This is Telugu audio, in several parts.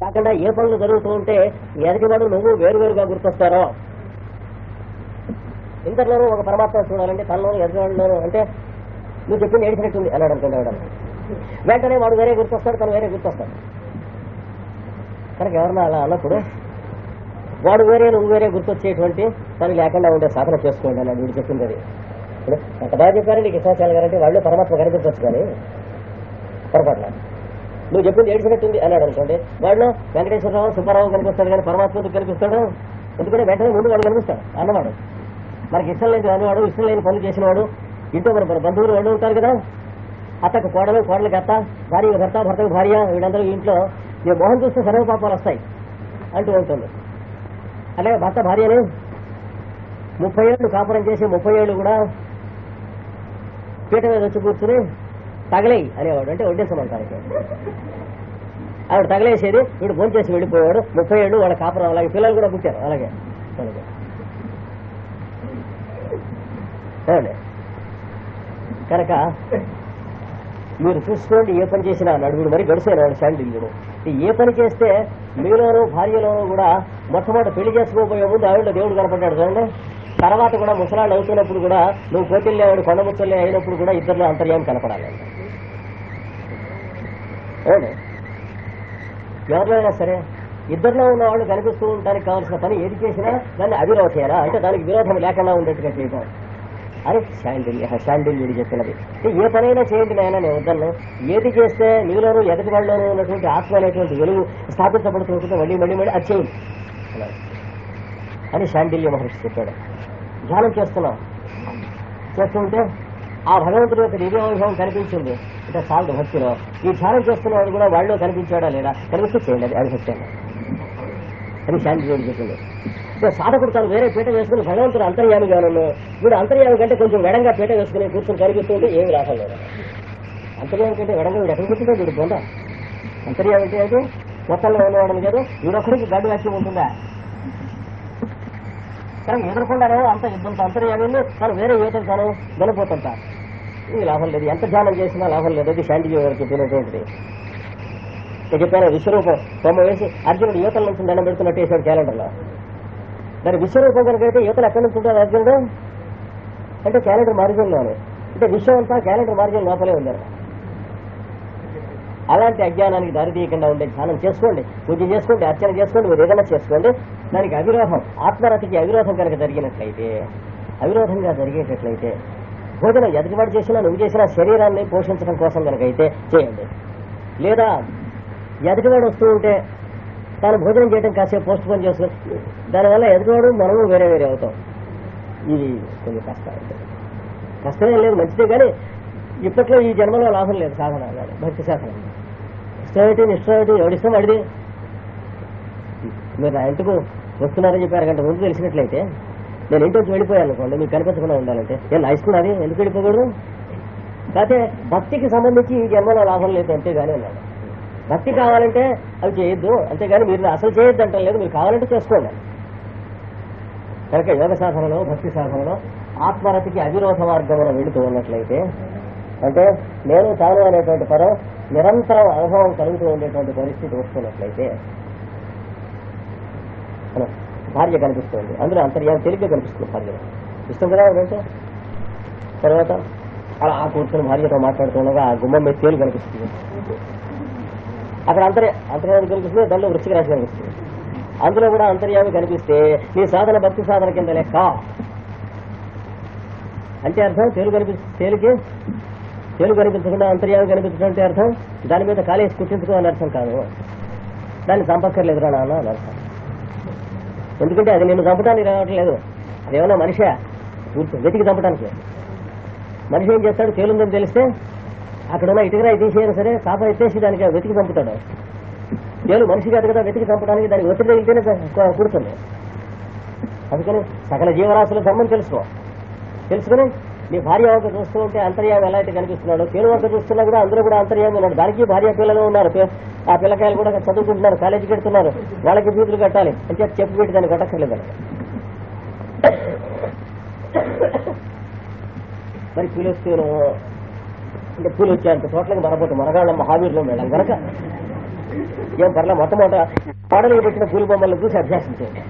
కాకుండా ఏ పనులు జరుగుతూ ఉంటే ఎదుటివాడు నువ్వు వేరువేరుగా గుర్తొస్తారో. ఇంతలోనూ ఒక పరమాత్మ చూడాలంటే తనలోనూ ఎదుటివాడులోనూ అంటే నువ్వు చెప్పింది ఏడిచినట్టుంది అన్నాడు అనుకోండి ఎవడన్నా, వెంటనే వాడు వేరే గుర్తొస్తాడు, తను వేరే గుర్తొస్తాడు. కనుక ఎవరన్నా అలా అన్నప్పుడు వాడు వేరే నువ్వు వేరే గుర్తొచ్చేటువంటి పని లేకుండా ఉండే సాధన చేసుకోండి అన్నాడు వీడు చెప్పింది. అది ఇప్పుడు అంత బాగా చెప్పారండి కృష్ణాచార్య గారంటే వాళ్ళు పరమాత్మ కనిపించవచ్చు, కానీ పొరపాట్ల నువ్వు చెప్పింది ఏడిచినట్టుంది అన్నాడు అనుకోండి, వాళ్ళు వెంకటేశ్వరరావు సుబ్బారావు కనిపిస్తాడు కానీ పరమాత్మ కనిపిస్తాడు. ఎందుకంటే వెంటనే ముందు వాడు కనిపిస్తాడు అన్నవాడు. మనకి ఇష్టం లేని అన్నవాడు, ఇష్టం లేని పనులు చేసినవాడు, ఇంట్లో మన బంధువులు వాళ్ళు ఉంటారు కదా, అత్తకు కోడలు, కోడలకి అత్త, భార్య భర్త, భర్తకు భార్య, వీళ్ళందరూ ఇంట్లో ఈ మోహన్ చూస్తే సర్వ పాపాలు వస్తాయి అంటూ ఉంటుంది. అలాగే భర్త భార్యని 30 ఏళ్ళు కాపురం చేసి 30 ఏళ్ళు కూడా పీట మీద వచ్చి కూర్చుని తగలేయి అనేవాడు, అంటే వడ్డేసమంటానికి ఆవిడ తగలేసేది, వీడు ఫోన్ చేసి వెళ్ళిపోయాడు. 30 ఏళ్ళు వాళ్ళ కాపురం, అలాగే పిల్లలు కూడా పుట్టారు అలాగే. కనుక మీరు చూసుకోండి, ఏ పని చేసినా నడుగుడు మరి గడిసేనాడు శాండిల్యుడు. ఏ పని చేస్తే మీలోనూ భార్యలోనూ కూడా మొట్టమొదటి పెళ్లి చేసుకోబోయే ముందు ఆవిడ దేవుడు కనపడ్డాడు చూడండి. తర్వాత కూడా ముసలాళ్ళు అవుతున్నప్పుడు కూడా నువ్వు కోటిల్లేవాడు కొండముచ్చలే అయినప్పుడు కూడా ఇద్దరిలో అంతర్యామి కనపడాలి. ఎవరిలో అయినా సరే ఇద్దరిలో ఉన్న వాళ్ళు కనిపిస్తూ ఉండడానికి కావాల్సిన పని ఏది చేసినా దాన్ని అవిరోధేనా, అంటే దానికి విరోధం లేకుండా ఉండేట్టుగా చేయడం అని శాండిల్యుడు చెప్పినది. ఏ పనైనా చేయండి నాయన, నేను వద్దను. ఏది చేస్తే నీలోనూ ఎదుటి వాళ్ళలోనూ ఉన్నటువంటి ఆత్మ అనేటువంటి వెలుగు స్థాపించబడుతుంటే మళ్ళీ మళ్ళీ మళ్ళీ అది చేయండి అని శాండిల్య మహర్షి చెప్పాడు. ధ్యానం చేస్తున్నాం, చేస్తుంటే ఆ భగవంతుడి యొక్క దివ్యవైభవం కనిపించింది అంటే సాల్ట్ భక్తిలో. ఈ ధ్యానం చేస్తున్నవాడు కూడా వాళ్ళు కనిపించాడా లేదా, కనిపిస్తే చేయండి అది సత్యంగా అని శాండిల్యుడు చెప్పింది. సాధకుడు తను వేరే పీట వేసుకుని భగవంతుడు అంతర్యామిగా ఉన్నాడు, వీడు అంతర్యామి కంటే కొంచెం వెడంగా పీట వేసుకుని కూర్చొని కనిపిస్తుంటే ఏమి లాభం లేదు. అంతర్యామి కంటే వెడంగా వీడు ఎక్కడ కూర్చుంటే వీడు పొంద. అంతర్యామి అంటే అయితే మొత్తంలో ఉన్నవాడని కాదు, వీడొక్కడికి గడ్డు వాక్యం ఉంటుందా. కానీ ఎదుర్కొండారో అంత యుద్ధంతో అంతర్యామి తను వేరే యువతలు తను వెళ్ళిపోతుంటా, ఇది లాభం లేదు. ఎంత ధ్యానం చేసినా లాభం లేదు. అది శాండిల్య గారు చెప్పినటువంటిది. చెప్పాను విశ్వరూపం బొమ్మ వేసి అర్జునుడు యువతల నుంచి దండం పెడుతున్నట్టు వేసాడు క్యాలెండర్లో. దాని విశ్వరూపం కనుకైతే యువతలు ఎక్కడి నుంచి ఉంటారు అర్జునుడు అంటే క్యాలెండర్ మార్గంలోనే, అంటే విశ్వం అంతా క్యాలెండర్ మార్గం లోపలే ఉంది. అలాంటి అజ్ఞానానికి దారి తీయకుండా ఉండే ధ్యానం చేసుకోండి, పూజ చేసుకోండి, అర్చన చేసుకోండి, మీరు ఏదైనా చేసుకోండి. దానికి అవిరోధం, ఆత్మరతికి అవిరోధం కనుక జరిగినట్లయితే, అవిరోధంగా జరిగేటట్లయితే భోజనం ఎదుటివాడు చేసినా నువ్వు చేసినా శరీరాన్ని పోషించడం కోసం కనుకైతే చేయండి. లేదా ఎదుటివాడు వస్తూ ఉంటే తాను భోజనం చేయడం కాసేపు పోస్ట్ పోన్ చేసుకుని దానివల్ల ఎదుటివాడు మనము వేరే వేరే అవుతాం. ఇది కొంచెం కష్టమే లేదు, మంచిదే. కానీ ఇప్పట్లో ఈ జన్మలో లాభం లేదు సాధన అన్నాడు భక్తి శాస్త్రం. ఇష్టమైతే నిష్టమైతే ఎవడిష్టం అడిది. మీరు నా ఇంటికి వస్తున్నారని చెప్పి అరగంట ముందు తెలిసినట్లయితే నేను ఇంటి వచ్చి వెళ్ళిపోయాను అనుకోండి, మీకు కనిపించకుండా ఉండాలంటే నేను నా ఇష్టం అది ఎందుకు వెళ్ళిపోకూడదు. కాకపోతే భక్తికి సంబంధించి ఈ జన్మలో లాభం లేదు అంతేగాని అన్నాడు. భక్తి కావాలంటే అవి చేయొద్దు, అంతేగాని మీరు అసలు చేయొద్దు అంటాం లేదు, మీరు కావాలంటే చేసుకోండి. కనుక యోగ సాధనలో భక్తి సాధనలో ఆత్మరతికి అవిరోధ మార్గంలో వెళుతూ ఉన్నట్లయితే, అంటే నేను తాను అనేటువంటి పరం నిరంతరం అనుభవం కలుగుతూ ఉండేటువంటి పరిస్థితి వస్తున్నట్లయితే భార్య కనిపిస్తుంది, అందులో అంతర్యామి తెలిగ్గా కనిపిస్తుంది. భార్య ఇష్టం కదా అంటే తర్వాత అలా ఆ కూర్చొని భార్యతో మాట్లాడుతుండగా ఆ గుమ్మం మీద తేలు కనిపిస్తుంది. అక్కడ అంతర్యామి కనిపిస్తుంది, దానిలో వృశ్చిక రాశి కనిపిస్తుంది. అందులో కూడా అంతర్యామి కనిపిస్తే నీ సాధన భక్తి సాధన కింద లెక్క. అంటే అర్థం తేలు కనిపించకుండా అంతర్యామి కనిపించడం అంటే అర్థం దాని మీద కాలేసి కుట్టించుకో అని అర్థం కాదు. దాన్ని చంపక్కర్లేదురా నాన్న అని అర్థం. ఎందుకంటే అది నేను చంపడానికి రావట్లేదు, అదేమన్నా మనిషి వెతికి చంపడానికి. మనిషి ఏం చేస్తాడు, తేలుందని తెలిస్తే అక్కడ ఉన్న ఇటుకరాయి తీసేయను సరే కాప ఎత్తేసి దానికి వెతికి చంపుతాడు. తేలు మనిషి కాదు కదా వెతికి చంపడానికి, దానికి ఒత్తిడి తగిలితేనే కుడుతుంది. అందుకని సకల జీవరాశుల ధర్మం తెలుసుకుని నీ భార్య వంక చూస్తూ ఉంటే అంతర్యామి ఎలా అయితే కనిపిస్తున్నాడు, తేలు వంక చూస్తున్నా కూడా అందులో కూడా అంతర్యామి ఉన్నాడు. దానికి భార్య పిల్లలు ఉన్నారు, ఆ పిల్లకాయలు కూడా చదువుకుంటున్నారు, కాలేజీకి వెళ్తున్నారు, వాళ్ళకి ఫీజులు కట్టాలి అని చెప్పి పెట్టి దాన్ని కొట్టక్కర్లేదు. మరి పూలు అంటే పూలు వచ్చేంత చోట్లకి మనపోతే మనగాళ్ళ మహావీరులు మేడం కనుక ఏం పర్లే మొట్టమొదట పాడలు పెట్టిన పూల బొమ్మలను చూసి అభ్యాసం చేయండి.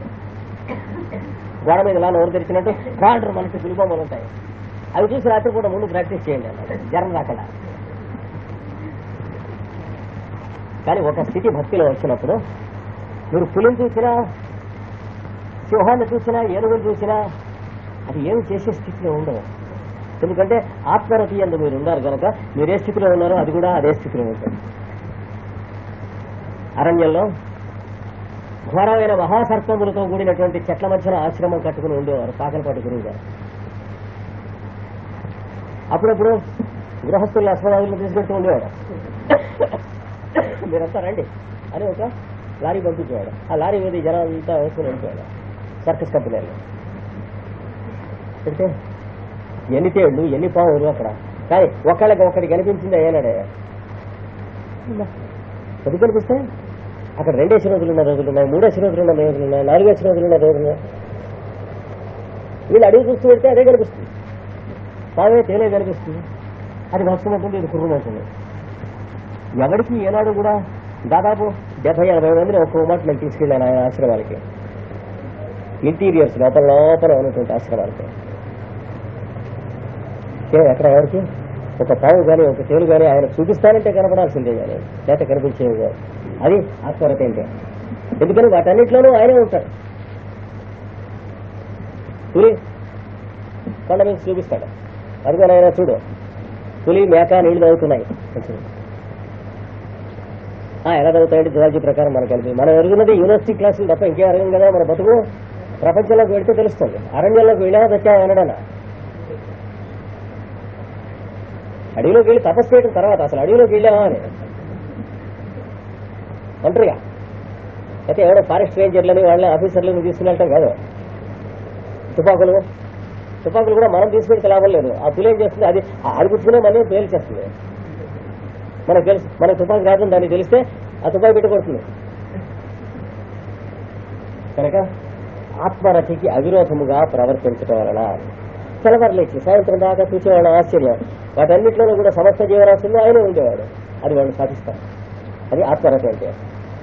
గోడ మీద ఇలా నోరు తెరిచినట్టు కాండ్రు మనకి పూల బొమ్మలు ఉంటాయి, అవి చూసి రాత్రి కూడా ముందు ప్రాక్టీస్ చేయండి అన్నమాట, జ్వరం రాకుండా. కానీ ఒక స్థితి భక్తిలో వచ్చినప్పుడు మీరు పులిని చూసినా, సింహాన్ని చూసినా, ఏనుగులు చూసినా అది ఏమి చేసే స్థితిలో ఉండదు. ఎందుకంటే ఆత్మరతి అందు మీరు ఉన్నారు కనుక మీరు ఏ స్థితిలో ఉన్నారో అది కూడా అదే స్థితిలో ఉంటుంది. అరణ్యంలో ఘోరమైన మహాసర్పములతో కూడినటువంటి చెట్ల మధ్యన ఆశ్రమం కట్టుకుని ఉండేవారు కాకలపాటి గురువు గారు. అప్పుడప్పుడు గృహస్థుల అశ్వరాజులను తీసుకెళ్తూ ఉండేవాడు. మీరంతా రండి అని ఒక లారీ పంపించేవాడు. ఆ లారీ మీద జనాలంతా వేసుకుని వెళ్ళిపోయాడు సర్కస్ కంపెనీలో. అంటే ఎన్ని తేళ్లు ఎన్ని పావులు అక్కడ, కానీ ఒక్కడికి కనిపించింది అయ్యానాడే. ఎందుకు కనిపిస్తాయి? అక్కడ 2 రోజులున్న రోజులున్నాయి, 3 రోజులున్న రోజులున్నాయి, 4 రోజులున్న రోజులున్నాయి. వీళ్ళు అడుగు చూస్తూ పెడితే అదే కనిపిస్తుంది, పావే తేలే కనిపిస్తుంది. అది వస్తున్నట్టుంది, ఇది కుర్రమవుతుంది. ఎవరికి ఏనాడు కూడా దాదాపు 70-80 మందిని ఒక్కో మాట నేను తీసుకెళ్ళాను ఆయన ఆశ్రమాలకి, ఇంటీరియర్స్ లోపల ఉన్నటువంటి ఆశ్రమాలకి. ఎక్కడ ఎవరికి ఒక పావు కానీ ఒక తేలు కానీ ఆయన చూపిస్తానంటే కనపడాల్సిందే కానీ లేకపోతే కనిపించేవి కాదు. అది ఆత్మరత అంటే. ఎందుకని వాటన్నిటిలోనూ ఆయనే ఉంటాడు. పులి కొండ మీద చూపిస్తాడు, అదిగో ఆయన చూడు పులి మేక నీళ్లు తాగుతున్నాయి. ఎలా చదువుతాయంటే జువాలజీ ప్రకారం మనకు కలిపి మనం ఎరుగున్నది యూనివర్సిటీ క్లాసులు తప్ప ఇంకేం అరగం కదా. మన బతుకు ప్రపంచంలోకి వెళితే తెలుస్తుంది. అరణ్యంలోకి వెళ్ళామా తెచ్చామా అనడానా? అడవిలోకి వెళ్ళి తపస్సు చేయడం తర్వాత అసలు అడవిలోకి వెళ్ళామా అని ఒంటరిగా అయితే ఎవడో ఫారెస్ట్ రేంజర్లని వాళ్ళ ఆఫీసర్లను తీసుకుని కాదు. తుపాకులు కూడా మనం తీసుకెళ్తే లాభం లేదు. ఆ పులి ఏం చేస్తుంది, అది కూర్చునే మనం పేల్చేస్తుంది. మనకు తెలుసు మన తుపాకి రాదు, దాన్ని తెలిస్తే ఆ తుపాకి పెట్టి కొడుతుంది. కనుక ఆత్మరతికి అవిరోధముగా ప్రవర్తించడం వలన తెల్లవారులేచి సాయంత్రం దాకా చూసేవాళ్ళ ఆశ్చర్యం. వాటన్నింటిలోనూ కూడా సమస్త జీవరాశుల్లో ఆయన ఉండేవాడు. అది వాళ్ళు సాధిస్తారు. అది ఆత్మరతి అంటే.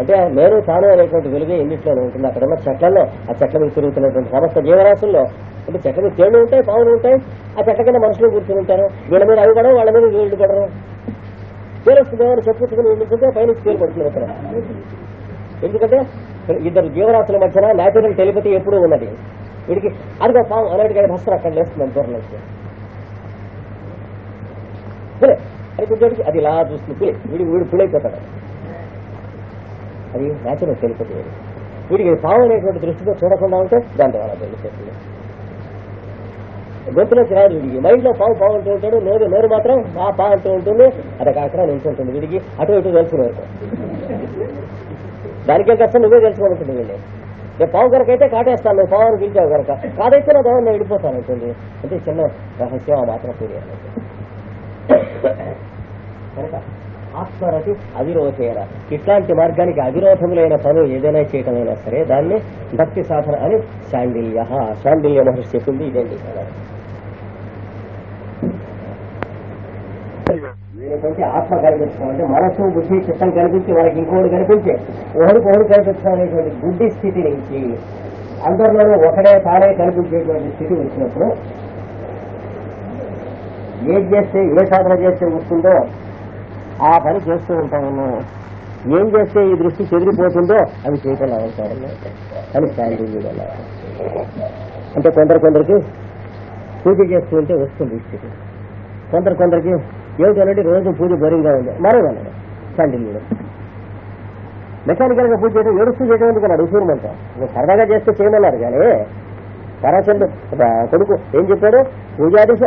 అంటే నేను తాను అనేటువంటి వెలుగే ఎన్నింటిలోనూ ఉంటుంది. అక్కడ ఉన్న చెట్లలో, ఆ చెట్ల మీద తిరుగుతున్నటువంటి సమస్త జీవరాశుల్లో అంటే చెట్ల మీద తేళ్లు ఉంటాయి, పావులు ఉంటాయి. ఆ చెట్ల కింద మనుషులు కూర్చుని ఉంటారు. వీళ్ళ మీద అవి పడవు, వాళ్ళ మీద వీళ్ళు పడరు. తేలుస్తుంది ఎవరు చెప్పుకుని ఉంటుంటే పైన తేలు పడుతుంది అక్కడ. ఎందుకంటే ఇద్దరు జీవరాశుల మధ్యన న్యాచురల్ టెలిపతి ఎప్పుడూ ఉన్నది. వీడికి అదిగో పాము అలాంటి భస్త్రం అక్కడ లేస్తుంది దూరం నుంచి పులే అది కొంచెం అది ఇలా చూస్తుంది. వీడు పులైపోతాడు. అది న్యాచురల్ టెలిపతి. వీడికి పాము అనేటువంటి దృష్టితో చూడకుండా ఉంటే దాని ద్వారా వెళ్ళిపోతుంది. గొంతులోకి రాదు వీడికి. మైండ్లో పావు అంటూ ఉంటాడు, నోరు మాత్రం పా అంటూ ఉంటుంది. అది అక్కడ నిల్చుంటుంది. వీడికి అటు ఇటు తెలుసుకునే వరకు దానికే కష్టం నువ్వే తెలుసుకోవాల్సింది. వీళ్ళు నేను పావు కనుక అయితే కాటేస్తాను, నువ్వు పావును పిలిచావు కనుక, కాదైతే నా దాన్ని నేను విడిపోతాను అంటుంది. అంటే చిన్న రహస్యం ఆ మాత్రం పూర్తి. కనుక ఆత్మరతి అవిరోధేన. ఇట్లాంటి మార్గానికి అవిరోధములైన పనులు ఏదైనా చేయటమైనా సరే దాన్ని భక్తి సాధన అని శాండిల్య మహర్షి చెప్పింది ఇదేంటి. వీళ్ళకి ఆత్మ కనిపించడం అంటే మనసు బుద్ధి చిత్తం కనిపించి వాళ్ళకి ఇంకోటి కనిపించే ఒకరికి కనిపించడం అనేటువంటి బుద్ధి స్థితి నుంచి అందరిలోనూ ఒకడే తానే కనిపించేటువంటి స్థితి వచ్చినప్పుడు ఏం చేస్తే ఏ సాధన చేస్తే వస్తుందో ఆ పని చేస్తూ ఉంటాము. ఏం చేస్తే ఈ దృష్టి చెదిరిపోతుందో అవి చేయకుండా ఉంటాము అని శాండిల్యుడు అన్నారు. అంటే కొందరికి పూజ చేస్తూ ఉంటే వస్తుంది ఈ స్థితి. కొందరికి ఏమిటంటే రోజు పూజ బోరింగ్గా ఉంది మరేమన్నాడు శాండిల్యుడు. మెకానికల్ గా పూజ చేయడం ఏడుస్తూ చేయడం ఎందుకన్నాడు ఉసూరుమంట. సరదాగా చేస్తే చేయమన్నారు కానీ పరాచంద్ర కొడుకు ఏం చెప్పాడు, పూజాదిశ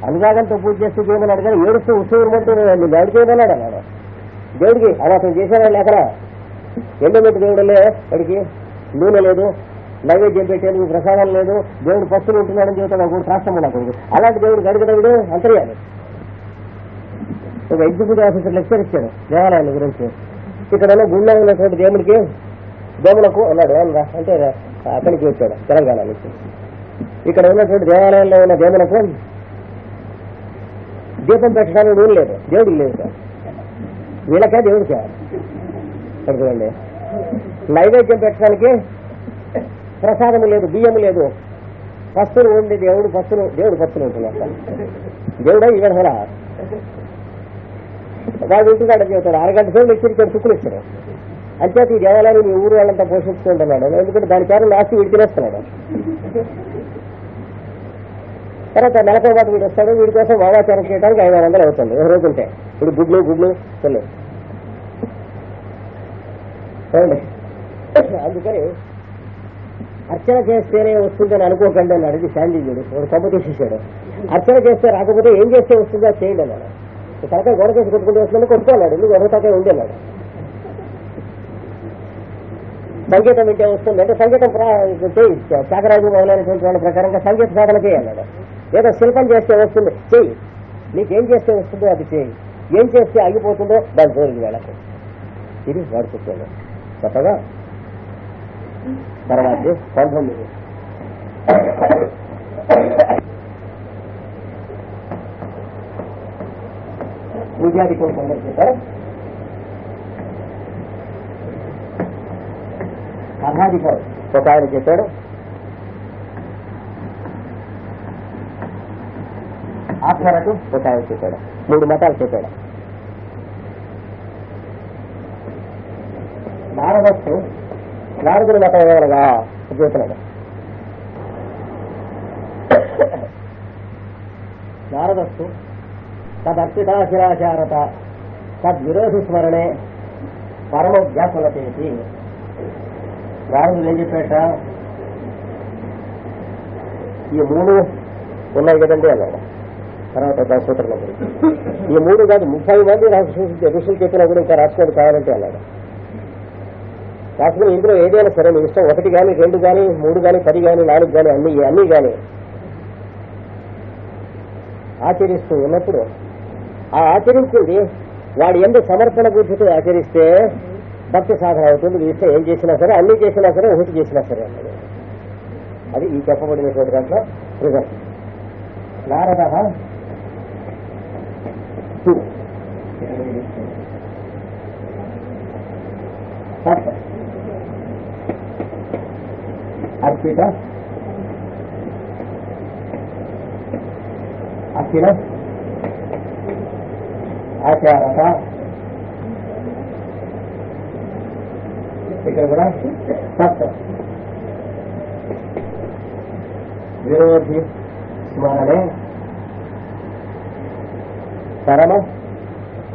అనురాగంతో పూజ చేస్తూ చేయమన్నాడు కానీ ఏడుస్తూ ఉసూరుమంటూ దేవుడు చేయమన్నాడు అన్నాడు. దేవుడికి అలా అతను చేశాడు లేక ఎండమెట్టు దేవుడు వాడికి నూనె లేదు, నైవేద్యం పెట్టేందుకు ప్రసాదం లేదు, దేవుడు పస్తులు ఉంటున్నాడని చెబుతాడు కూడా రాష్ట్రం నాకు. అలాంటి దేవుడు గడిగడవుడు అంతర్యాలి. ఒక ఎగ్జిక్యూటివ్ ఆఫీసర్ లెక్చర్ ఇచ్చాడు దేవాలయాల గురించి. ఇక్కడ గుళ్ళో ఉన్నటువంటి దేవులకు అన్నాడు అంటే అక్కడికి వచ్చాడు తెలంగాణ నుంచి. ఇక్కడ ఉన్నటువంటి దేవాలయంలో ఉన్న దేవులకు దీపం పెట్టడానికి నూనె లేదు, దేవుడికి లేదు సార్. వీళ్ళకే దేవుడికా చూడండి, నైవేద్యం పెట్టడానికి ప్రసాదము లేదు, బియ్యము లేదు, పస్తులు ఉండి దేవుడు పస్తులు ఉంటున్నారు. దేవుడా ఈ విధంగా వాడు ఇంటికాడ చెబుతాడు, అరగంట సేపు ఇచ్చి చుక్కులు ఇచ్చాడు. అంచేత ఈ దేవాలయాన్ని మీ ఊరు వాళ్ళంతా పోషించుకుంటున్నాడు. ఎందుకంటే దాని పేరు లాస్ట్ వీడి తినేస్తున్నాడు. తర్వాత నెలకో పాటు వీడు వస్తాడు, వీడి కోసం వామాచారం చేయడానికి 500 అవుతుంది ఒక రోజు ఉంటే. ఇప్పుడు గుడ్లు చెల్లు. అందుకని అర్చన చేస్తేనే వస్తుందని అనుకోకండి అన్నాడు. ఇది శాంతిజుడు ఒక కొమ్మ తీసేసాడు. అర్చన చేస్తే రాకపోతే ఏం చేస్తే వస్తుందో చేయండి అన్నాడు. తలకాయ గొడవ చేసి కొట్టుకుంటూ వస్తుందని కొట్టుకోన్నాడు. నువ్వు ఎవరితోకే ఉండేవాడు. సంగీతం వింటే వస్తుంది అంటే సంగీతం చేయి, త్యాగరాజు మొదలైనటువంటి వాళ్ళ ప్రకారంగా సంగీత సాధన చేయాలన్నాడు. ఏదో శిల్పం చేస్తే వస్తుంది చెయ్యి, నీకేం చేస్తే వస్తుందో అది చేయి, ఏం చేస్తే ఆగిపోతుందో దాని జోలికి వెళ్ళకు. ఇది వాడు చెప్పాడు చెప్పగా. తర్వాత 19 పూజాధికులు కొందరు చెప్పారు, కథాధికారు ఒక ఆయన చెప్పాడు, ఆత్మరకు ఒక ఆయన చెప్పాడు. 3 మతాలు చెప్పాడు. నారదుని మతం ఏమనగా చెబుతున్నాడు. నారదస్తు తదర్పితాశిరాచారత తద్విరోధి స్మరణే పరమ వ్యాసుల చేసి. నారదులు ఏం చెప్పేట, ఈ 3 ఉన్నాయి కదండి అన్నాడు. తర్వాత సూత్రంలో గురించి ఈ 3 కాదు 30 మంది ఋషులు చెప్పినా కూడా ఇంకా రాసుకోవడం కావాలంటే అన్నాడు. రాసుకుని ఇందులో ఏదైనా సరే మీ ఇష్టం, 1 కానీ 2 కానీ 3 కానీ 10 కానీ 4 కానీ అన్నీ కానీ ఆచరిస్తూ ఉన్నప్పుడు ఆ ఆచరించింది వాడి ఎందుకు సమర్పణ బుద్ధితో ఆచరిస్తే భక్తి సాధన అవుతుంది. మీ ఇష్టం ఏం చేసినా సరే, అన్ని చేసినా సరే, ఒకటి చేసినా సరే అన్నది. అది ఈ చెప్పబడినటువంటి దాంట్లో రిజల్ట్. నారద అర్పిత అఖిల ఆచారత. ఇక్కడ కూడా సత్ విరోధి స్మరణే పరమ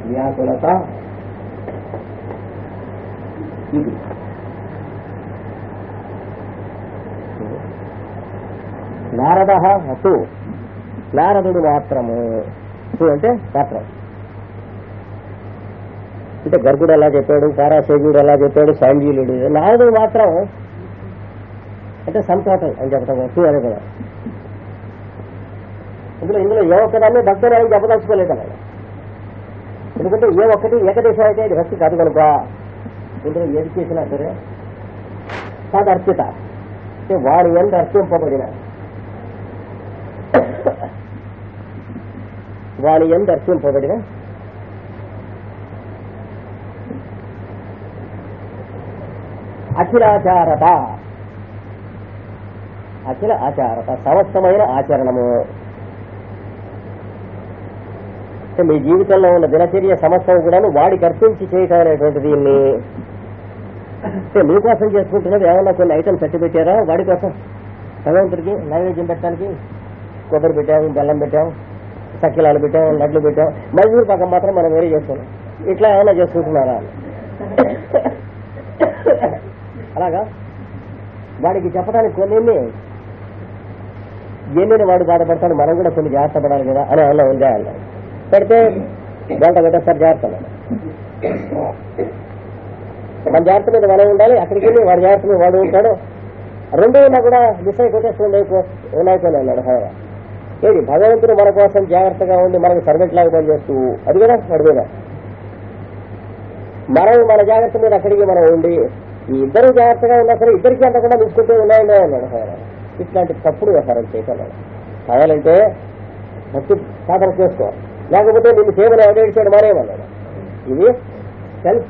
వ్యాకులత. ఇది నారద అటు నారదుడు మాత్రము. అంటే మాత్రం అంటే గర్గుడు ఎలా చెప్పాడు, పారాశేజుడు ఎలా చెప్పాడు, సాంజీలుడు. నారదుడు మాత్రం అంటే సంతోషం అని చెప్పడం అదే కదా. ఇందులో ఏ ఒక్కదాన్ని భక్తులు అని చెప్పదలుచుకోలేదు అన్నాడు. ఎందుకంటే ఏ ఒక్కటి ఏకదేశం అయితే ఇది భక్తి కాదు కనుక ఇందులో ఏది చేసినా సరే కాదు అర్పిత అంటే వాడు ఎంత అర్పింపబడిన వాని ఎంత అర్పింపబడిన అఖిలాచారత. అఖిల ఆచారత సమస్తమైన ఆచరణము. మీ జీవితంలో ఉన్న దినచర్య సమస్తం కూడాను వాడికి అర్పించి చేయటం అనేటువంటి దీన్ని మీకోసం చేసుకుంటున్నది. ఏమన్నా కొన్ని ఐటమ్స్ ఎట్టి పెట్టారా వాడి కోసం? భగవంతుడికి నైవేద్యం పెట్టడానికి కొబ్బరి పెట్టాము, బెల్లం పెట్టాము, సక్కిలాలు పెట్టాము, లడ్లు పెట్టాము. మైసూరు పాకం మాత్రం మనం వేరే చేసుకున్నాం. ఇట్లా ఏమన్నా చేసుకుంటున్నారా? అలాగా వాడికి చెప్పడానికి కొన్ని ఎన్ని వాడు బాధపడతాడు, మనం కూడా కొన్ని జాగ్రత్త పడాలి కదా అని ఏమన్నా ఉందా అన్నాడు. పెడితే గంట పెట్టేస్తారు జాగ్రత్త. మన జాగ్రత్త మీద మనం ఉండాలి, అక్కడికి వెళ్ళి వాడి జాగ్రత్త మీద వాడు ఉంటాడు. 2 ఉన్నా కూడా మిస్ అయిపోతే ఉన్నాయిపోయి అన్నాడు. ఏది భగవంతుడు మన కోసం జాగ్రత్తగా ఉండి మనకు సర్వెంట్ లాగా పనిచేస్తూ అది కూడా వాడి మీద మనం మన జాగ్రత్త మీద అక్కడికి మనం ఉండి ఈ ఇద్దరు జాగ్రత్తగా ఉన్నా సరే ఇద్దరికి అంతా కూడా తీసుకుంటూ ఉన్నాయన్నాడు అన్నాడు. ఇట్లాంటి తప్పుడు వ్యవహారం చేయగలడు. కావాలంటే భక్తి సాధన చేసుకో, లేకపోతే నిన్ను సేవలు ఎవడేడిచాడు మానేమన్నాడు. ఇది సెల్ఫ్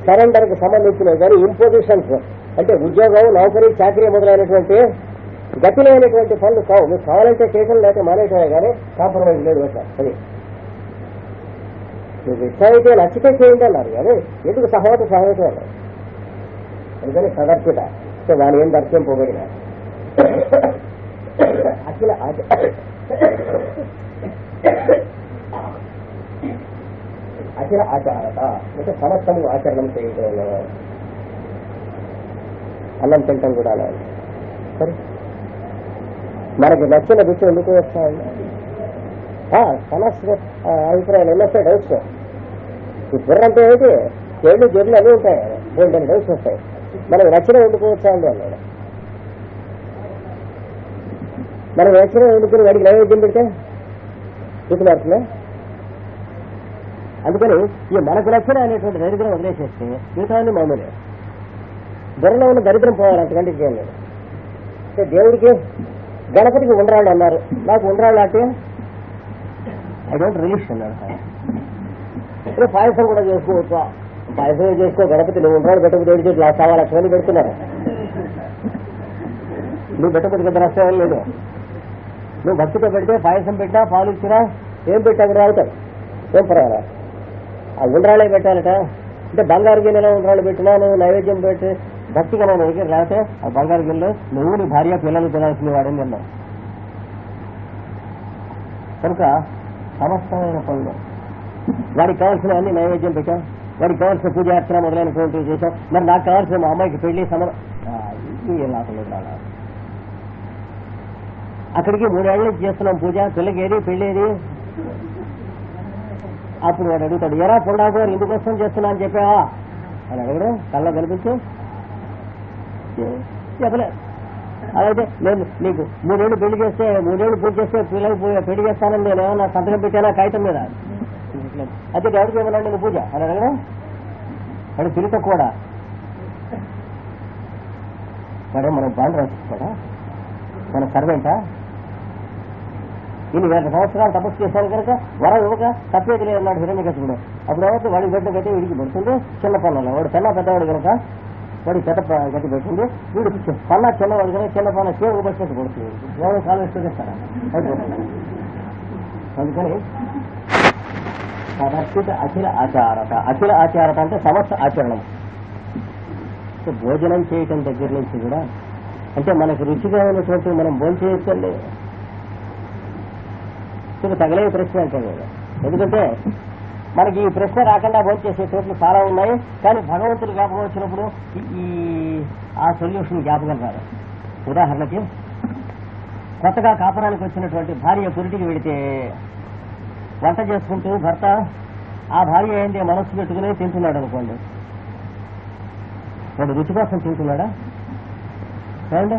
సరెండర్కి సంబంధించినవి కానీ ఇంపోజిషన్స్ అంటే ఉద్యోగం, నౌకరీ, చాకరీ మొదలైనటువంటి గతిలేనటువంటి పనులు కావు. మీకు కావాలంటే చేయటం లేకపోతే మానేయటమే కానీ కాంప్రమైజ్ లేదు అట్లా. అది మీకు ఇష్టమైతే నచ్చితే చేయండి అన్నారు కానీ ఎందుకు సహవత అన్నారు. అందుకని సదర్శిత వాని ఏం దర్శనం పోబడిన అఖిల అఖిల ఆచారత అంటే సమస్తము ఆచరణం చేయటం. అన్నం తింటాం కూడా అలా సరే. మనకి నచ్చిన రుచి ఎందుకు వస్తాయండి? సమస్య అభిప్రాయాలు ఎన్నొస్తాయి, డౌట్స్. ఈ బుర్ర అంటే ఏంటి, ఏళ్ళు జర్లు అన్నీ ఉంటాయి, బోల్డెన్ డౌట్స్ వస్తాయి. మనకు నచ్చిన వండుకోవచ్చా అండి అన్నాడు. మనకు నచ్చిన వండుకుని వాడికి నైవేద్యం పెడితే చూపులాడుతున్నా. అందుకని ఈ మనకు నచ్చిన అనేటువంటి దరిద్రం వదిలేసేస్తే మిగతా మామూలే. బుర్రలో ఉన్న దరిద్రం పోవాలి, అంతకంటే ఏం లేదు. అంటే దేవుడికి గణపతికి ఉండరాళ్ళు అన్నారు, నాకు ఉండరాళ్ళు అంటే ఐ డోంట్ రిలీజ్ అన్నాడు. ఇప్పుడు పాయసం కూడా చేసుకోవచ్చు, పాయసం చేసుకో, గణపతి నువ్వు ఉండరాళ్ళు పెట్టకపోతే ఏడు చెట్లు 1,00,000 మంది పెడుతున్నారు. నువ్వు పెట్టకపోతే పెద్ద నష్టం లేదు. నువ్వు భక్తితో పెడితే పాయసం పెట్టినా, పాలు ఇచ్చినా, ఏం పెట్టా కూడా అవుతాడు, ఏం పర్వాలా. ఆ ఉండరాళ్ళే పెట్టాలట. అంటే బంగారు గిన్నెలో ఉండరాళ్ళు పెట్టినా నువ్వు నైవేద్యం పెట్టి భక్తిగా నేను దగ్గర లేకపోతే ఆ బంగారు గిన్నెలో నువ్వు నీ భార్య పిల్లలు తినాల్సిన వాడని తిన్నావు. కనుక సమస్తమైన పనులు వాడికి కావాల్సిన అన్ని నైవేద్యం పెట్టాం, వాడికి కావాల్సిన పూజ అర్చన మొదలైనటువంటివి చేశాం. మరి నాకు కావాల్సిన మా అమ్మాయికి పెళ్లి ఇది లాభం. అక్కడికి 3 ఏళ్ళ నుంచి చేస్తున్నాం పూజ, పిల్లకి ఏది పెళ్ళేది. అప్పుడు వాడు అడుగుతాడు, ఎరా పొండాకు గారు ఇందుకోసం చేస్తున్నా అని చెప్పావా అని అడగడం కళ్ళ కనిపించు చెప్పలేదు. అలాగే నేను నీకు 3 ఏళ్ళు పెళ్లి చేస్తే 3 ఏళ్ళు పూజ చేస్తే పిల్లలు పెళ్లి చేస్తానని నేను ఏమన్నా సంతకం పెట్టానా కాగితం మీద? అయితే ఎవరికి ఏమన్నా నేను పూజ అని అడగడం. వాడు తిరిగి తక్కువడా? వాడే మనం బాండ్ రాసిస్తాడా? మన సర్వెంటా? ఇన్ని 1,000 సంవత్సరాలు తపస్సు చేశాను కనుక వరం ఇవ్వక తప్పేది లేదు అన్నాడు హిరణ్యకశిపుడు. అప్పుడు ఎవరైతే వాడికి పెట్టినకైతే వీడికి పడుతుంది చిన్న పనులు. వాడు చిన్న పెద్దవాడు కనుక వాడికి పెద్ద గట్టి పెట్టింది. వీడు పన్నా చిన్నవాడు కనుక చిన్న పనులు సేవకు పట్టుకొచ్చి పడుతుంది. ఎవరు కాలం ఇష్టం. అందుకని తదర్శిత అఖిల ఆచారత. అఖిల ఆచారత అంటే సమస్త ఆచరణం. భోజనం చేయటం దగ్గర నుంచి కూడా అంటే మనకు రుచిగా ఉన్నటువంటి మనం భోజనం చేయొచ్చండి. తగలే ప్రశ్న అంటే ఎందుకంటే మనకి ఈ ప్రశ్న రాకుండా భోజనం చేసే చోట్లు చాలా ఉన్నాయి. కానీ భగవంతుడు జ్ఞాపకం వచ్చినప్పుడు ఆ సొల్యూషన్ జ్ఞాపకం రాదు. ఉదాహరణకి కొత్తగా కాపురానికి వచ్చినటువంటి భార్య పురిటికి వెళితే వంట చేసుకుంటూ భర్త ఆ భార్య ఏంటి మనస్సు పెట్టుకుని తింటున్నాడు అనుకోండి, వాడు రుచి కోసం తింటున్నాడా? ఏమండి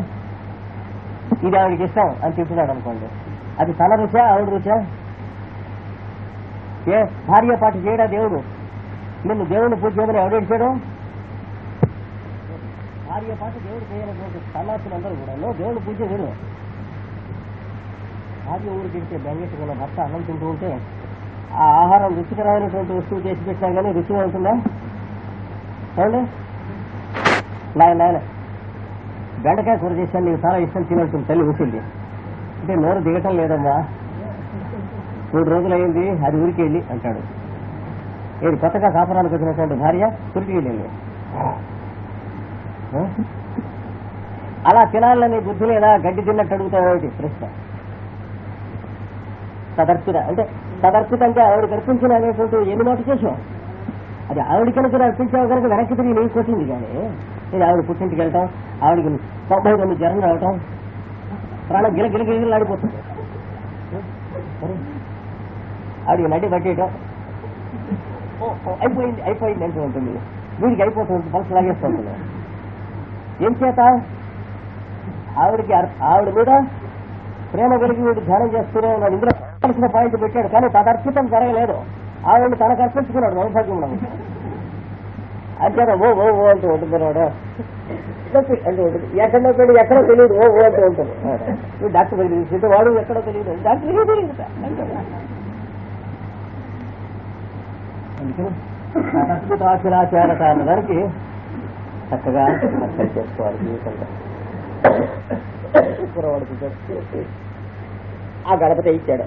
ఇది ఆవిడికి ఇష్టం అని తింటున్నాడు అనుకోండి, అది తన రుచా ఆవిడ రుచా? ఏ భార్య పాటు చేయడా దేవుడు? నిన్ను దేవుడిని పూజ చేయమని ఎవడేడ్చాడు? భార్య పాటు దేవుడు చేయనటువంటి సన్నాసులందరూ కూడా దేవుడిని పూజ చేయడు. భార్య ఊరికి ఇడితే బెంగెట్టుకున్న భర్త అన్నం తింటూ ఉంటే ఆ ఆహారం రుచికరమైనటువంటి వస్తువు చేసి పెట్టినా కానీ రుచిగా ఉంటుందా? ఏమండి నాయన బెండకాయ కూర చేశాను, నీకు చాలా ఇష్టం తినట్టుంది తల్లి రుచింది అంటే నోరు దిగటం లేదమ్మా, 3 రోజులు అయింది అది ఊరికి వెళ్ళి అంటాడు. ఏది కొత్తగా కాపురానికి వచ్చినటువంటి భార్య ఊరికి వెళ్ళింది. అలా తినాలని బుద్ధి లేదా గడ్డి తిన్నట్టు అడుగుతాడు ప్రశ్న. తదర్పిత అంటే తదర్పిత అంటే ఆవిడకి అర్పించిన అనేటువంటి ఎన్ని మాట చేసాం. అది ఆవిడ కనుక అర్పించావు కనుక వెనక్కి తిరిగి నీకు కొట్టింది. కానీ ఇది ఆవిడ పుట్టింటికి వెళ్ళటం, ఆవిడకి 99 జ్వరం రావటం, ప్రాణం గిలగిలగిలాడిపోతుంది. ఆవిడికి నడి పట్టేయటం అయిపోయింది అంటూ ఉంటుంది. వీడికి అయిపోతుంది, మనసు లాగేస్తూ ఉంటుంది. ఏం చేత ఆవిడ మీద ప్రేమ కలిగి వీడు ధ్యానం చేస్తూనే ఉన్నాడు. ఇందులో కావాల్సిన పాయింట్ పెట్టాడు కానీ తదర్పితం జరగలేదు. ఆవిడ తనకు అర్పించుకున్నాడు దౌర్భాగ్యంలో. అంతేనా ఓ ఓ ఓ అంటూ ఉంటుంది వాడు అంటూ ఉంటుంది. ఎక్కడో పెళ్ళి ఎక్కడో తెలియదు ఓ ఓ అంటూ ఉంటుంది. డాక్టర్ దగ్గర తీసుకుంటే వాడు ఎక్కడో తెలియదు, డాక్టర్గా తెలియదు. అందుకని అద్భుతాచరాచారత అన్నదానికి చక్కగా అర్థం చేసుకోవాలి జీవితంలో. కురవాడికి చెప్పి ఆ గణపతి ఇచ్చాడు,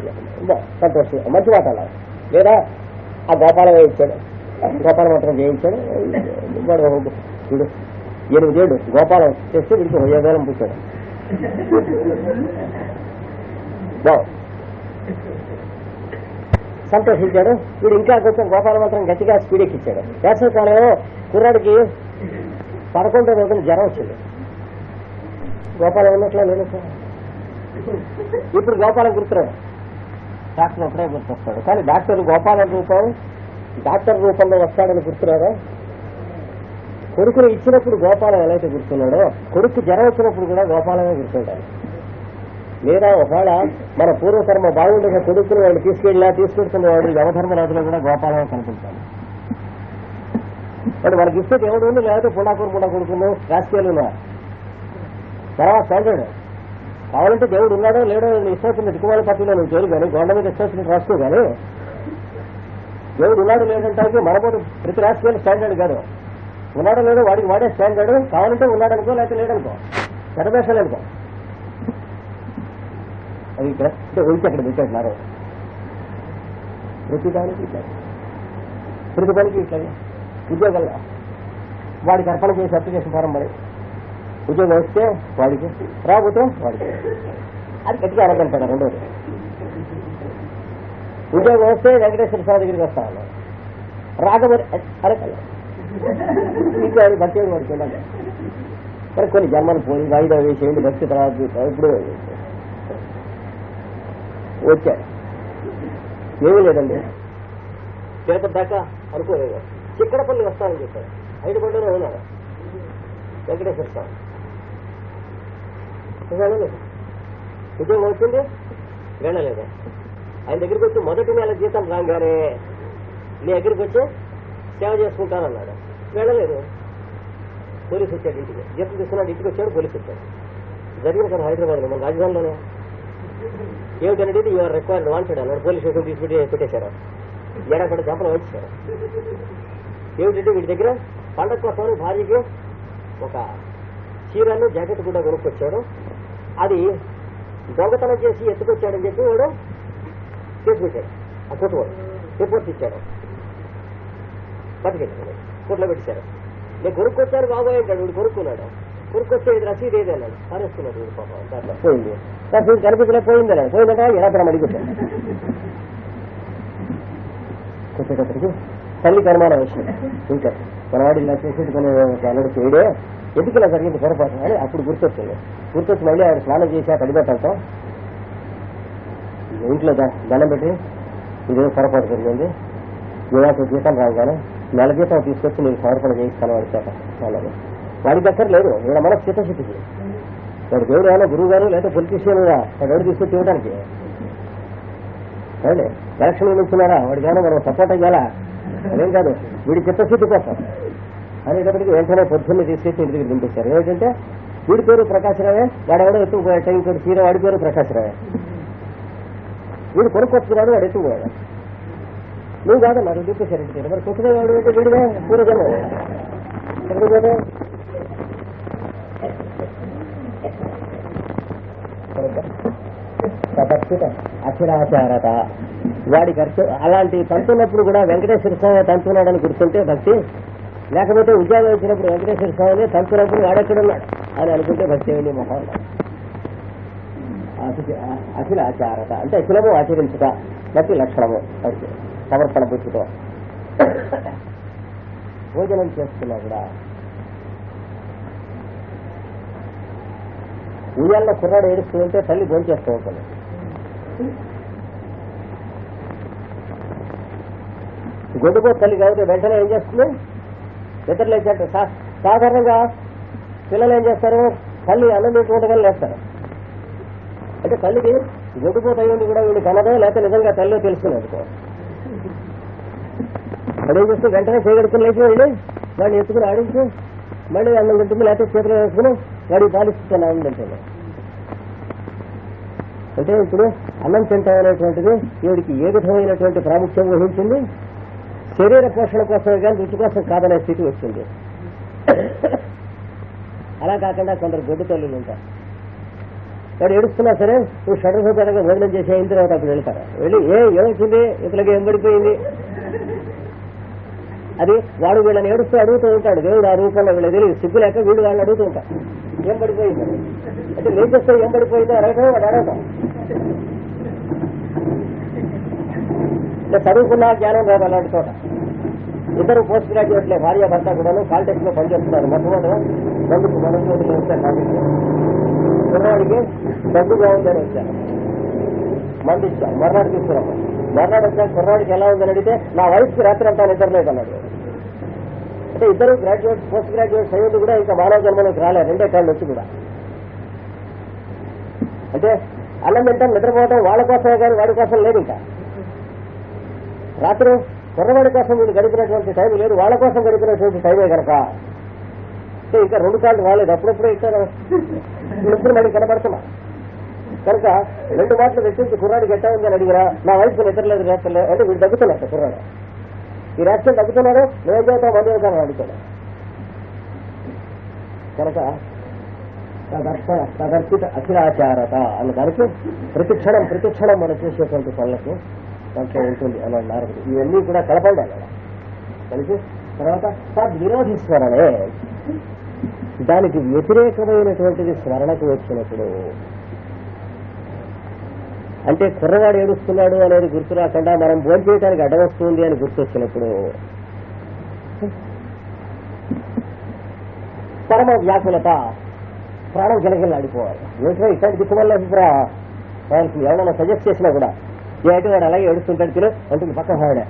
సంతోషం, మంచి మాట అలా. లేదా ఆ గోపాలమే ఇచ్చాడు, గోపాల మాత్రం చేయించాడు. చూడు 8 ఏళ్ళు గోపాలం చేస్తే వీడికి 1000 పూచాడు. సంతోషించాడు. వీడు ఇంకా కొంచెం గోపాల మాత్రం గట్టిగా స్పీడ్ ఎక్కిచ్చాడు. వేసవికాలంలో కుర్రాడికి 11వ రోజున జ్వరం వచ్చింది. గోపాలం ఉన్నట్లా లేదు సార్. ఇప్పుడు గోపాలం గుర్తురాడు, డాక్టర్ ఒకటే గుర్తొస్తాడు. కానీ డాక్టర్ గోపాలం రూపం డాక్టర్ రూపంలో వస్తాడని గుర్తురాడా? కొడుకుని ఇచ్చినప్పుడు గోపాలం ఎలా అయితే గుర్తున్నాడో, కొడుకు జ్వరం వచ్చినప్పుడు కూడా గోపాలమే గుర్తుంటాడు. లేదా ఒకవేళ మన పూర్వకర్మ బాగుండగా కొడుకుని వాడు తీసుకెడుతున్నవాడు యమధర్మరాజులో కూడా గోపాలమే కనిపించాలి. వాడు మనకి ఇస్తే దేవుడు ఉంది, లేకపోతే పుండా కొడుకును రాజకీయాలు తర్వాత స్టాండర్డ్. కావాలంటే దేవుడు ఉన్నాడో లేడో ఇష్టం వచ్చిన దిక్కుమాల పార్టీలో నువ్వు చేయరు, కానీ గొండ మీద ఇష్టం వచ్చినట్టు రాసుకో. కానీ దేవుడు ఉన్నాడు లేదంటే మనపోటు ప్రతి రాజకీయాలు స్టాండర్డ్ కాదు. ఉన్నాడో లేదో వాడికి వాడే స్టాండర్డ్. కావాలంటే ఉన్నాడనుకో, లేకపోతే లేదనుకో, చదవేశాలు అనుకో. అది ఇక్కడ ఉంచి అక్కడ పెట్టేస్తున్నారు. ప్రతిదానికి ఇట్లా, ప్రతి పనికి ఇట్లా. ఉద్యోగంలో వాడికి అర్పణ చేసి అప్లికేషన్ ఫారం పడి ఉద్యోగం వస్తే వాడికి, రాకపోతే వాడికి. అది గట్టిగా అడగంటాడు. రెండోది ఉద్యోగం వస్తే వెంకటేశ్వర స్వామి దగ్గరికి వస్తా ఉన్నాడు, రాకపోతే అడగల ఇంకా అది భక్తి వాడికి ఉండాలి. మరి కొన్ని జన్మలు పోయి వాయిదా వేసేయండి, భక్తి తర్వాత ఇప్పుడు వచ్చాడు. ఏమీ లేదండి, తిరుపతి దాకా అనుకోలేదు. చిక్కడపల్లి వస్తానని చెప్పాడు. 5 బండిలో ఉన్నాడు వెంకటేశ్వర స్వామి. ఉద్యోగం వచ్చింది, వెళ్ళలేదు. ఆయన దగ్గరికి వచ్చి మొదటి నెల జీతం రాగానే నీ దగ్గరికి వచ్చి సేవ చేసుకుంటానన్నాడు. వెళ్ళలేదు. పోలీసు వచ్చాడు ఇంటికి. జీతం తీసుకున్నాడు, ఇంటికి వచ్చాడు, పోలీసు వచ్చాడు. జరిగిన కదా హైదరాబాద్లో, మన రాజధానిలోనే. ఏమిటంటే యువర్ రిక్వైర్డ్ వాంటెడ్ అన్నాడు. పోలీస్ స్టేషన్ తీసుకుని పెట్టేశారు. ఏడాపడి జంపలు వచ్చేశారు. ఏమిటంటే వీడి దగ్గర పండగ కోసం భార్యకి ఒక చీరను జాకెట్ కూడా కొనుక్కొచ్చాడు. అది దొంగతనం చేసి ఎత్తుకొచ్చాడని చెప్పి వాడు తీసుకొచ్చాడు. ఆ కొట్టువాడు రిపోర్ట్స్ ఇచ్చాడు. బతికెట్టాడు, కోట్లో పెట్టేశారు. నేను కొనుక్కొచ్చాను బాబాయ్ అంటాడు. వీడు కొనుక్కున్నాడు. కొనుక్కొస్తే ఇది రసీదు ఏది అన్నాడు. అరేస్తున్నాడు వీడు పాపం. దాంట్లో పోయింది, రసీదు కనిపించలే, పోయిందన్నాడు. పోయిందట ఎలా అడిగిపోయాడు. కొట్టేటప్పటికి తల్లికి అనుమానం వచ్చింది. ఇంకా మనవాడు ఇలా చేసేది కొన్ని అన్నాడు చేయడే, ఎందుకు ఇలా జరిగింది పొరపాటు అని అప్పుడు గుర్తొచ్చింది. గుర్తొచ్చి మళ్ళీ ఆయన స్నానం చేసి ఆ కడిగట్టంతో ఇంట్లో దండం పెట్టి ఇదే పొరపాటు జరిగింది, యువత జీతం రాగానే నెల జీతం తీసుకొచ్చి నేను సమర్పణ చేయిస్తాను వాడి చేత. అలాగే వాడికి దగ్గర లేదు, ఈడ మన చిత్తశుద్ధికి. వాడు దేవుడు ఏమైనా గురువు గారు లేదా పొలిటీషియన్ వాడు తీసుకొచ్చి ఇవ్వడానికి అవునే ఎలక్షన్ నిలిచినారా వాడికి ఏమైనా మనం సపోర్ట్ అయ్యాలా? అదేం కాదు, వీడి చిత్తశుద్ధి కోసం అనేటప్పటికి వెంటనే పొద్దున్నే తీసుకొచ్చి ఇంటి దగ్గర దింపేశారు. ఏమిటంటే వీడి పేరు ప్రకాశరావే, వాడెవడో ఎత్తుకుపోయాట, ఇంకోటి చీర వాడి పేరు ప్రకాశరావే. వీడు కొనుక్కొచ్చుకున్నాడు, వాడు ఎత్తుకుపోయాడు. నువ్వు కాదన్నారు, దింపేశారు ఇంటి దగ్గర. మరి కొట్టుకునేవాడు వీడిగా పూర్వజన్మ ఎక్కడికి పోతే అక్షరాచారత వాడికి అలాంటి తంతున్నప్పుడు కూడా వెంకటేశ్వర స్వామి తంతున్నాడని గుర్తుంటే భక్తి. లేకపోతే ఉద్యోగం వచ్చినప్పుడు వెంకటేశ్వర స్వామిని తంతున్నప్పుడు వాడెక్కడున్నాడు అని అనుకుంటే భక్తి ఏమి మొహం. అఖిలాచారత అంటే అఖిలము ఆచరించుట, భక్తి లక్షణము. సమర్పణ బుద్ధితో భోజనం చేస్తున్నా కూడా ఉయ్యాల్లో కుర్రాడు ఏడుస్తూ ఉంటే తల్లి భోజనం చేస్తూ ఉంటుంది. గొడ్డుకో తల్లి కాబట్టి వెంటనే ఏం చేస్తుంది, నిద్రలేచేట. సాధారణంగా పిల్లలు ఏం చేస్తారు, తల్లి అన్నం తీసుకుంటే లేస్తారు. అంటే తల్లికి గొడ్డుపోత అయ్యింది కూడా వీడికి కనదో, లేకపోతే నిజంగా తల్లి తెలుసుకుని అనుకో. అదేం చేస్తే వెంటనే చేయగడుకుని లేచి వెళ్ళి వాడిని ఎత్తుకుని ఆడించి మళ్ళీ అన్నం తింటుంది, లేకపోతే చేతిలో వేసుకుని వాడికి పాలిస్తున్నాను అన్నం తింటుంది. అంటే ఇప్పుడు అన్నం తింటాం అనేటువంటిది వీడికి ఏ విధమైనటువంటి ప్రాముఖ్యం వహించింది, శరీర పోషణ కోసమే కానీ రుచి కోసం కాదనే స్థితి వచ్చింది. అలా కాకుండా కొందరు గొడ్డు తల్లులు ఉంటారు. వాడు ఏడుస్తున్నా సరే నువ్వు షడ్రసోపేతంగా భోజనం చేసే అయిన తర్వాత అప్పుడు వెళ్తారా, వెళ్ళి ఏమొచ్చింది ఇతలకి ఏం పడిపోయింది అది వాడు వీళ్ళని ఏడుస్తూ అడుగుతూ ఉంటాడు. దేవుడు ఆ రూపంలో వీళ్ళకి తెలియదు, సిగ్గు లేక వీడు వాళ్ళని అడుగుతూ ఉంటాడు ఏం పడిపోయింది అంటే ఏం చేస్తే ఏం పడిపోయిందో అడగటం వాడు అడగటం. చదువుకున్నా జ్ఞానం రాదు అలాంటి చోట. ఇద్దరు పోస్ట్ గ్రాడ్యుయేట్లే భార్య భర్త కూడాను కాంటెక్స్ లో పనిచేస్తున్నారు. మొట్టమొదటి బంధుకు మనోజ్యోతిలో వచ్చారు కాంటెక్స్ లో. కుర్రవాడికి దగ్గుగా ఉందని వచ్చారు, మంది ఇచ్చారు, మర్నాడు తీసుకున్నాం. మర్నాడు వచ్చాక కుర్రవాడికి ఎలా ఉందని అడిగితే నా వయసుకి రాత్రి అంతా నిద్రలేదు అన్నాడు. అంటే ఇద్దరు గ్రాడ్యుయేట్స్ పోస్ట్ గ్రాడ్యుయేట్స్ అయ్యేది కూడా ఇంకా మానవ జన్మలోకి రాలేదు, 2 కాళ్ళు వచ్చి కూడా. అంటే అన్నం తింటాం నిద్రపోవటం వాళ్ళ కోసమే కానీ వాడి కోసం లేదు. ఇంకా రాత్రి కుర్రవాడి కోసం వీళ్ళు గడిపినటువంటి టైం లేదు, వాళ్ళ కోసం గడిపినటువంటి టైమే కనుక ఇంకా 2 కాళ్ళు రాలేదు. అప్పుడప్పుడు ఇక్కడ ఇప్పుడు మళ్ళీ కనబడుతున్నా కనుక 2 మాటలు వ్యక్తించి కుర్రాడికి ఎట్టా ఉందని అడిగినా నా వయసు నిద్రలేదు రేస్తలేదు అంటే వీడు తగ్గుతున్నాడు. కుర్రాడు ఈ రాష్ట్రం తగ్గుతున్నాడు, నువ్వేం చేస్తావు మంది అవుతాను అడుగుతాడు. కనుక తదర్పిత అఖిలాచారత అన్న దానికి ప్రతిక్షణం మనం చేసేటువంటి పనులకు దాంట్లో ఉంటుంది అన్నాడు నారదుడు. ఇవన్నీ కూడా కలపండి అన్నాడు. కలిసి తర్వాత తద్విరోధి స్మరణే, దానికి వ్యతిరేకమైనటువంటిది స్మరణకు వచ్చినప్పుడు అంటే కుర్రవాడు ఏడుస్తున్నాడు అనేది గుర్తు రాకుండా మనం భోంచేయడానికి అడ్డం వస్తుంది అని గుర్తొచ్చినప్పుడు పరమ వ్యాకులత, ప్రాణం గిలగిలాడిపోవాలి. ఏంటో ఇట్లాంటి దిక్కు వల్ల ఎవరైనా సజెస్ట్ చేసినా కూడా ఏంటి వాడు అలాగే ఏడుస్తుంటాడు తిను అంటుంది పక్కన వాడే.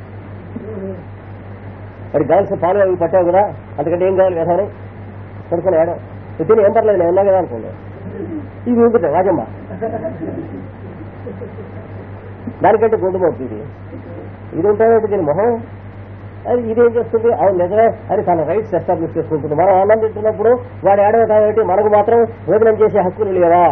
వాడికి కావాల్సిన పాలు అవి పట్టావు కదా, అందుకంటే ఏం కావాలి కదా అని కొడుకుని ఏడం తిని ఏం పర్లేదు నేను ఉన్నా కదా అనుకోండి. ఇది ఉంటుంది రాజమ్మ, దానికంటే గుండు మోపుతుంది. ఇది ఉంటాయంటే దీని మొహం అది ఇదేం చేస్తుంది, అవును నిజమే అని తన రైట్స్ ఎస్టాబ్లిష్ చేసుకుంటుంది. మనం అన్నం తింటున్నప్పుడు వాడు ఏడవ కాబట్టి మనకు మాత్రం భోజనం చేసే హక్కులు లేవా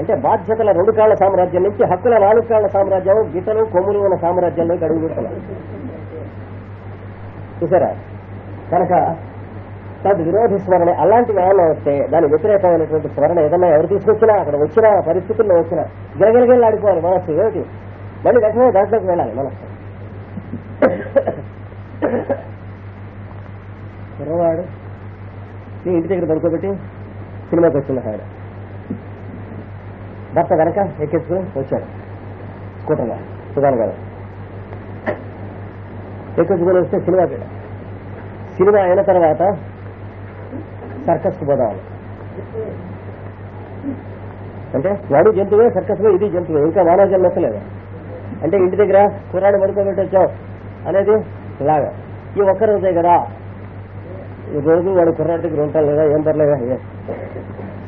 అంటే బాధ్యతల 2 కాళ్ల సామ్రాజ్యం నుంచి హక్కుల 4 కాళ్ల సామ్రాజ్యం, గీతలు కొమ్ములు ఉన్న సామ్రాజ్యంలోకి అడుగు పెడుతున్నారు చూసారా. కనుక తద్విరోధి స్మరణ అలాంటివి ఏమైనా వస్తే దాని వ్యతిరేకమైనటువంటి స్మరణ ఏదన్నా ఎవరు తీసుకొచ్చినా అక్కడ వచ్చిన పరిస్థితుల్లో వచ్చినా గిరగిరగిరలు ఆడిపోవాలి మనస్సు. ఏమిటి మళ్ళీ వెంటనే దాంట్లోకి వెళ్ళాలి మనస్సు. కుర్రవాడు నీ ఇంటి దగ్గర పడుకోబెట్టి సినిమాకి వచ్చిన ఆయన భర్త కనుక ఎక్కించుకుని వచ్చాడు స్కూటర్గా సుధాన్ గారు ఎక్కించుకుని వస్తే సినిమా అయిన తర్వాత సర్కస్కు పోదామని. అంటే వాడు జంతువే సర్కస్ లో ఇది జంతువే, ఇంకా మానవ జన్మ ఎత్తలేదు. అంటే ఇంటి దగ్గర కుర్రాడు పడుకోబెట్టి వచ్చావు అనేది లాగా ఈ ఒక్కరోజే కదా, ఈ రోజు వాడు కుర్రాడి దగ్గర ఉంటాను లేదా ఏం పర్లేదా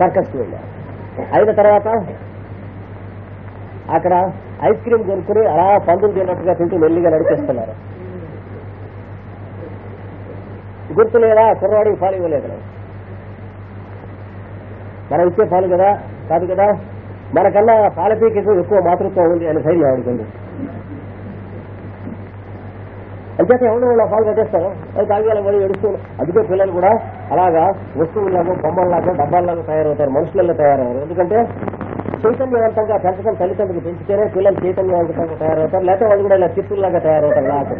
సర్కస్కి వెళ్ళా. అయిన తర్వాత అక్కడ ఐస్ క్రీమ్ కొనుక్కుని అలా పందులు తిన్నట్టుగా తింటూ మెల్లిగా నడిపిస్తున్నారు. గుర్తు లేదా కుర్రవాడికి పాలు ఇవ్వలేదు. మనం ఇచ్చే పాలు కదా కాదు కదా, మనకన్నా పాలపీకి ఎక్కువ మాతృత్వం ఉంది అని ధైర్యం ఆడుతుంది. అంచేత ఎవరు వాళ్ళు పాలు కట్టేస్తారు, అది తాగాల పడి ఏడుస్తూ. అందుకే పిల్లలు కూడా అలాగా వస్తువుల్లాగా బొమ్మల్లాగా డబ్బాల్లాగా తయారవుతారు, మనుషులలో తయారయ్యారు. ఎందుకంటే చైతన్యవంతంగా పెంచడం తల్లిదండ్రులు పెంచితేనే పిల్లలు చైతన్యవంతంగా తయారవుతారు, లేకపోతే వాళ్ళు కూడా ఇలా చిత్తుల్లాగా తయారవుతారు. నాకు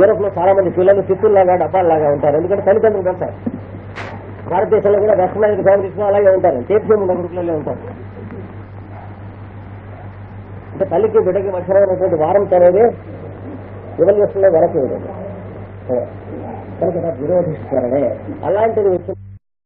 యూరోప్ లో చాలా మంది పిల్లలు చిత్తుల్లాగా డబ్బాల్లాగా ఉంటారు, ఎందుకంటే తల్లిదండ్రులు పెంచారు. భారతదేశంలో కూడా వెస్టర్నైజ్డ్ ఫ్యామిలీస్ అలాగే ఉంటారు, చేతికేమి ఉన్న గురుకులలో ఉంటారు. అంటే తల్లికి బిడ్డకి మధ్యమైనటువంటి వారంతో అనేది ఎవరి చేస్తున్నా వెనక్కి కనుక విరోధిస్తారనే అలాంటిది